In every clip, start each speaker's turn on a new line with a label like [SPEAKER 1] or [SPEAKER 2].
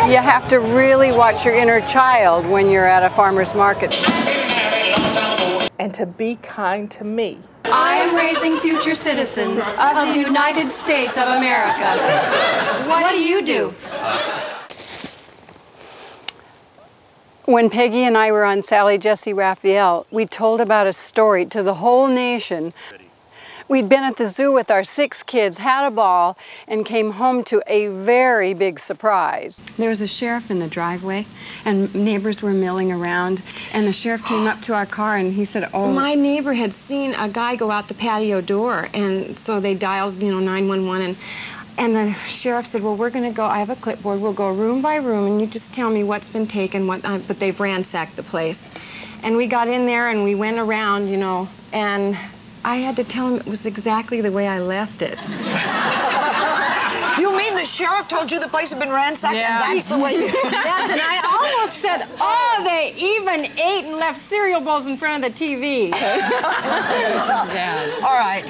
[SPEAKER 1] You have to really watch your inner child when you're at a farmer's market.
[SPEAKER 2] And to be kind to me.
[SPEAKER 3] I am raising future citizens of the United States of America. What do you do?
[SPEAKER 1] When Peggy and I were on Sally Jessy Raphael, we told about a story to the whole nation. We'd been at the zoo with our 6 kids, had a ball, and came home to a very big surprise. There was a sheriff in the driveway, and neighbors were milling around, and the sheriff came up to our car and he said, "Oh."
[SPEAKER 4] My neighbor had seen a guy go out the patio door, and so they dialed, 911, and the sheriff said, "Well, we're going to go, I have a clipboard, we'll go room by room, and you just tell me what's been taken, but they've ransacked the place." And we got in there and we went around, and I had to tell him it was exactly the way I left it.
[SPEAKER 5] You mean the sheriff told you the place had been ransacked,
[SPEAKER 1] Yeah.
[SPEAKER 5] and that's the way you...
[SPEAKER 4] Yes, and I almost said, "Oh, they even ate and left cereal bowls in front of the TV."
[SPEAKER 5] All right.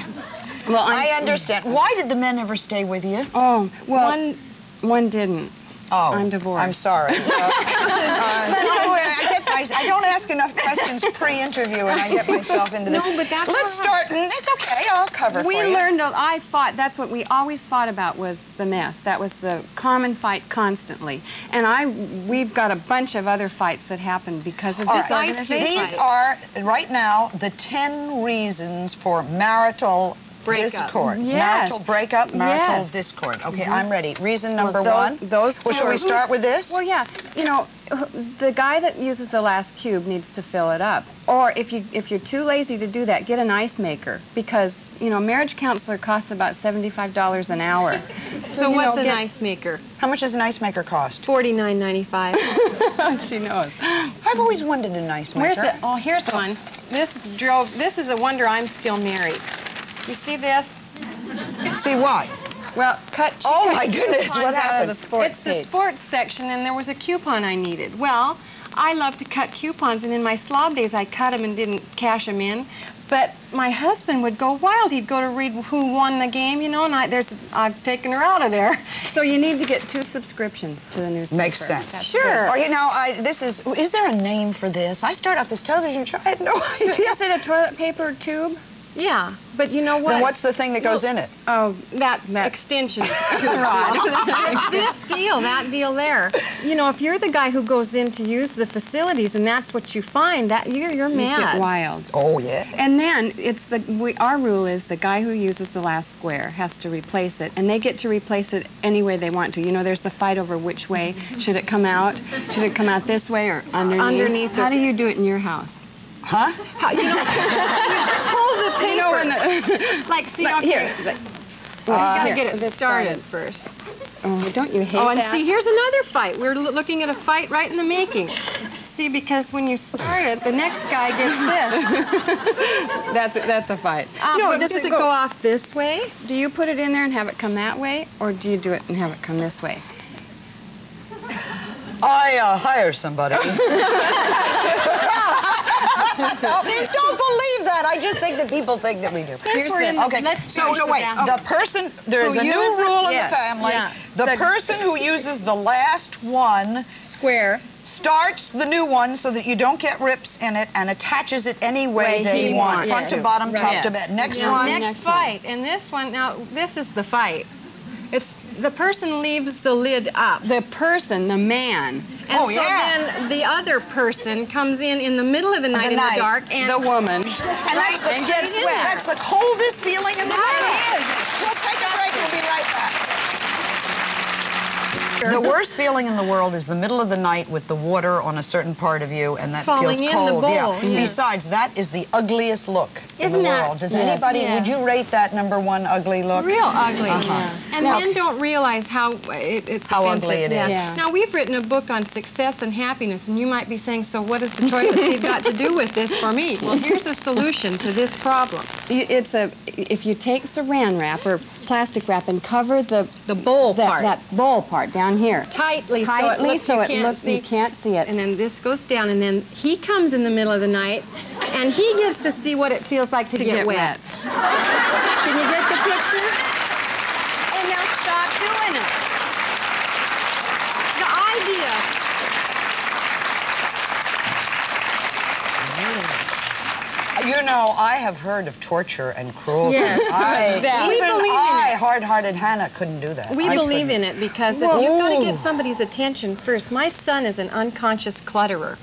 [SPEAKER 1] Well,
[SPEAKER 5] I understand. Why did the men ever stay with you?
[SPEAKER 1] Oh, well, one didn't.
[SPEAKER 5] Oh,
[SPEAKER 1] I'm divorced.
[SPEAKER 5] I'm sorry. I don't ask enough questions pre-interview, and I get myself into this.
[SPEAKER 4] No, but that's
[SPEAKER 5] Let's start. It's okay. I'll cover for you.
[SPEAKER 1] We learned, I fought, that's what we always fought about, was the mess. That was the common fight constantly. And we've got a bunch of other fights that happened because of this organization.
[SPEAKER 5] These are, right now, the 10 reasons for marital discord.
[SPEAKER 1] Yes.
[SPEAKER 5] Marital breakup, marital
[SPEAKER 1] Yes.
[SPEAKER 5] discord. Okay, I'm ready. Reason number one.
[SPEAKER 1] Well,
[SPEAKER 5] shall we start with this?
[SPEAKER 1] Well, yeah. The guy that uses the last cube needs to fill it up. Or if you're too lazy to do that, get an ice maker, because marriage counselor costs about $75 an hour.
[SPEAKER 4] So what's an ice maker?
[SPEAKER 5] How much does an ice maker cost?
[SPEAKER 4] $49.95.
[SPEAKER 1] She knows.
[SPEAKER 5] I've always wanted an ice maker.
[SPEAKER 4] Here's one. This is a wonder I'm still married. You see this?
[SPEAKER 5] See what?
[SPEAKER 1] Well,
[SPEAKER 5] Oh my goodness, what happened?
[SPEAKER 4] It's the sports section, and there was a coupon I needed. Well, I love to cut coupons, and in my slob days, I cut them and didn't cash them in. But my husband would go wild. He'd go to read who won the game, and I've taken her out of there.
[SPEAKER 1] So you need to get 2 subscriptions to the newspaper.
[SPEAKER 5] Makes sense.
[SPEAKER 1] That's
[SPEAKER 5] Sure. Or, is there a name for this? I started off this television show, I had no idea.
[SPEAKER 1] Is it a toilet paper tube?
[SPEAKER 4] Yeah, but you know what?
[SPEAKER 5] Then what's the thing that goes in it?
[SPEAKER 4] Oh, that extension rod. That deal there. If you're the guy who goes in to use the facilities and that's what you find, you're mad.
[SPEAKER 1] You get wild.
[SPEAKER 5] Oh, yeah.
[SPEAKER 1] And then our rule is the guy who uses the last square has to replace it, and they get to replace it any way they want to. There's the fight over which way. Should it come out? Should it come out this way or underneath? How do you do it in your house?
[SPEAKER 5] Huh?
[SPEAKER 4] Hold the paper. See up here.
[SPEAKER 1] You
[SPEAKER 4] gotta get it started first.
[SPEAKER 1] Oh, don't you hate
[SPEAKER 4] that? Oh, and
[SPEAKER 1] that?
[SPEAKER 4] see, here's another fight. We're looking at a fight right in the making. See, because when you start it, the next guy gets this.
[SPEAKER 1] That's a fight.
[SPEAKER 4] Does it go off this way?
[SPEAKER 1] Do you put it in there and have it come that way, or do you do it and have it come this way?
[SPEAKER 5] I hire somebody. Don't believe that. I just think that people think that we do.
[SPEAKER 4] Since we're in let's
[SPEAKER 5] so no, wait. The person, there's a new rule in the family.
[SPEAKER 4] Yeah.
[SPEAKER 5] The person who uses the last one
[SPEAKER 4] square
[SPEAKER 5] starts the new one so that you don't get rips in it and attaches it any way they want. Front to bottom, top to bottom. Next one.
[SPEAKER 4] Next fight. And this one, now, this is the fight. It's the person leaves the lid up.
[SPEAKER 1] The person, the man.
[SPEAKER 4] And then the other person comes in the middle of the night in the dark, and
[SPEAKER 1] the woman.
[SPEAKER 5] And that's the coldest feeling in the world.
[SPEAKER 4] That is.
[SPEAKER 5] We'll take a break. We'll be right back. The worst feeling in the world is the middle of the night with the water on a certain part of you, and that
[SPEAKER 4] falling
[SPEAKER 5] feels
[SPEAKER 4] in
[SPEAKER 5] cold.
[SPEAKER 4] the bowl.
[SPEAKER 5] Yeah. Besides, that is the ugliest look in the world. Does anybody? Would you rate that #1 ugly look?
[SPEAKER 4] Real ugly. And men don't realize how it's
[SPEAKER 5] how
[SPEAKER 4] offensive.
[SPEAKER 5] ugly it is.
[SPEAKER 4] Yeah. Now we've written a book on success and happiness, and you might be saying, so what does the toilet seat got to do with this for me? Well, here's a solution to this problem.
[SPEAKER 1] If you take Saran wrap or plastic wrap and cover the
[SPEAKER 4] bowl part.
[SPEAKER 1] That bowl part down here.
[SPEAKER 4] Tightly so it looks you can't see it. And then this goes down, and then he comes in the middle of the night, and he gets to see what it feels like to get wet. Can you get the picture? And now stop doing it. The idea
[SPEAKER 5] You know, I have heard of torture and cruelty.
[SPEAKER 4] Yes. We believe in it.
[SPEAKER 5] Hard-hearted Hannah, couldn't do that.
[SPEAKER 4] We believe in it because you've got to get somebody's attention first. My son is an unconscious clutterer,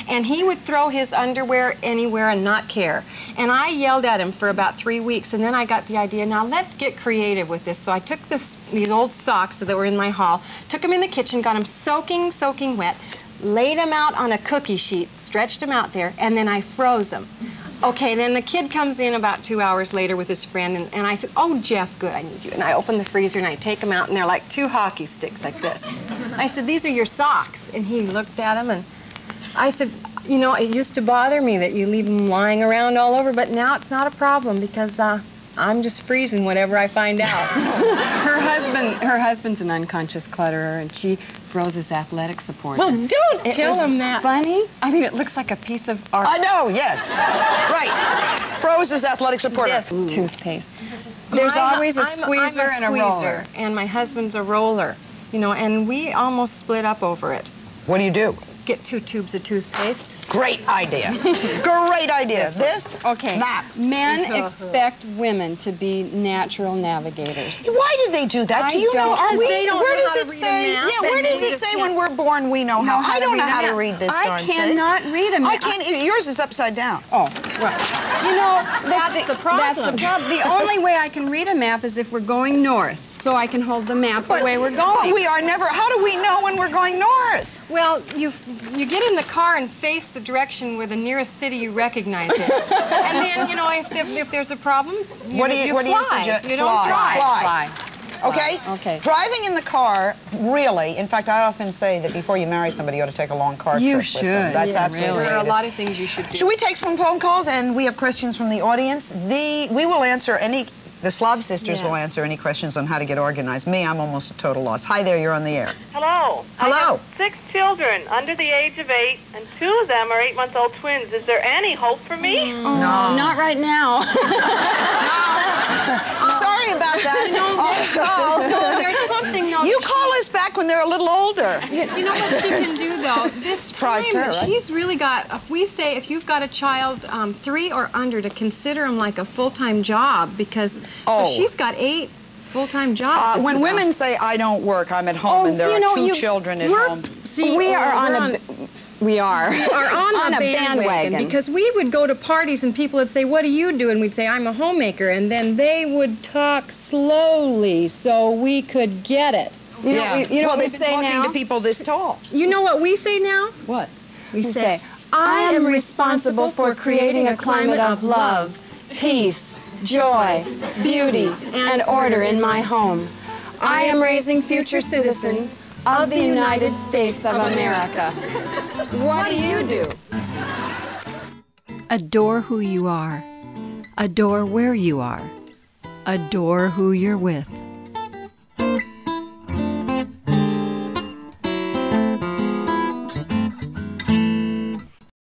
[SPEAKER 4] and he would throw his underwear anywhere and not care. And I yelled at him for about 3 weeks, and then I got the idea, now let's get creative with this. So I took these old socks that were in my hall, took them in the kitchen, got them soaking wet, laid them out on a cookie sheet, stretched them out there, and then I froze them. Okay, then the kid comes in about 2 hours later with his friend, and I said, oh, Jeff, good, I need you. And I open the freezer, and I take them out, and they're like 2 hockey sticks like this. I said, these are your socks. And he looked at them, and I said, you know, it used to bother me that you leave them lying around all over, but now it's not a problem because I'm just freezing whatever I find out. Her husband's an unconscious clutterer, and she froze his athletic support. Well, don't tell him that. Funny? I mean, it looks like a piece of art.
[SPEAKER 5] I know, yes. Right. Froze his athletic supporter.
[SPEAKER 4] Yes. Toothpaste. There's always a squeezer and a roller. And my husband's a roller, you know, and we almost split up over it.
[SPEAKER 5] What do you do?
[SPEAKER 4] Get 2 tubes of toothpaste.
[SPEAKER 5] Great idea. Great idea. This?
[SPEAKER 1] Okay.
[SPEAKER 5] Map.
[SPEAKER 1] Men expect women to be natural navigators.
[SPEAKER 5] Why did they do that? Do you know? Are we?
[SPEAKER 4] They don't
[SPEAKER 5] where
[SPEAKER 4] know
[SPEAKER 5] does
[SPEAKER 4] how
[SPEAKER 5] it
[SPEAKER 4] to read
[SPEAKER 5] say?
[SPEAKER 4] a map,
[SPEAKER 5] Yeah. Where does it say when we're born we know how? I don't know how to read this darn thing.
[SPEAKER 1] I cannot read a map.
[SPEAKER 5] I can't. Yours is upside down.
[SPEAKER 1] Oh, well, you know,
[SPEAKER 4] That's the problem.
[SPEAKER 1] That's the problem. The only way I can read a map is if we're going north, so I can hold the map the way we're going.
[SPEAKER 5] But we are never. How do we know when we're going north?
[SPEAKER 4] Well, you get in the car and face the direction where the nearest city you recognize is. And then, you know, if there's a problem, you
[SPEAKER 5] What do you suggest?
[SPEAKER 4] You don't drive.
[SPEAKER 5] Fly. Okay?
[SPEAKER 1] Okay.
[SPEAKER 5] Driving in the car, really, in fact, I often say that before you marry somebody, you ought to take a long car
[SPEAKER 1] You
[SPEAKER 5] trip
[SPEAKER 1] should.
[SPEAKER 5] with them. That's absolutely
[SPEAKER 1] really.
[SPEAKER 4] There are a
[SPEAKER 5] right.
[SPEAKER 4] lot of things you should do.
[SPEAKER 5] Should we take some phone calls? And we have questions from the audience. We will answer any... The Slav sisters will answer any questions on how to get organized. Me, I'm almost a total loss. Hi there, you're on the air.
[SPEAKER 6] Hello.
[SPEAKER 5] Hello.
[SPEAKER 6] I have 6 children under the age of 8, and 2 of them are 8-month-old twins. Is there any hope for me?
[SPEAKER 1] No. Not right now.
[SPEAKER 5] Sorry about that.
[SPEAKER 4] No, there's something, though.
[SPEAKER 5] You call us back when they're a little older.
[SPEAKER 4] You know what she can do, though? This time,
[SPEAKER 5] Surprised her, right?
[SPEAKER 4] she's really got, if we say, if you've got a child 3 or under, to consider them like a full-time job, because so she's got 8 full-time jobs.
[SPEAKER 5] When women say, I don't work, I'm at home, and there are 2 children at home.
[SPEAKER 4] See,
[SPEAKER 1] we are on
[SPEAKER 4] a bandwagon because we would go to parties and people would say, what do you do? And we'd say, I'm a homemaker. And then they would talk slowly so we could get it. You know, you know
[SPEAKER 5] well,
[SPEAKER 1] what
[SPEAKER 5] they've
[SPEAKER 1] we
[SPEAKER 5] been
[SPEAKER 1] say
[SPEAKER 5] talking
[SPEAKER 1] now?
[SPEAKER 5] to people this tall.
[SPEAKER 4] You know what we say now?
[SPEAKER 5] What?
[SPEAKER 4] We say, I am responsible for creating a climate of love,
[SPEAKER 1] peace, joy, beauty, and order in my home. I am raising future citizens of the United States of America. What do you do? Adore who you are. Adore where you are. Adore who you're with.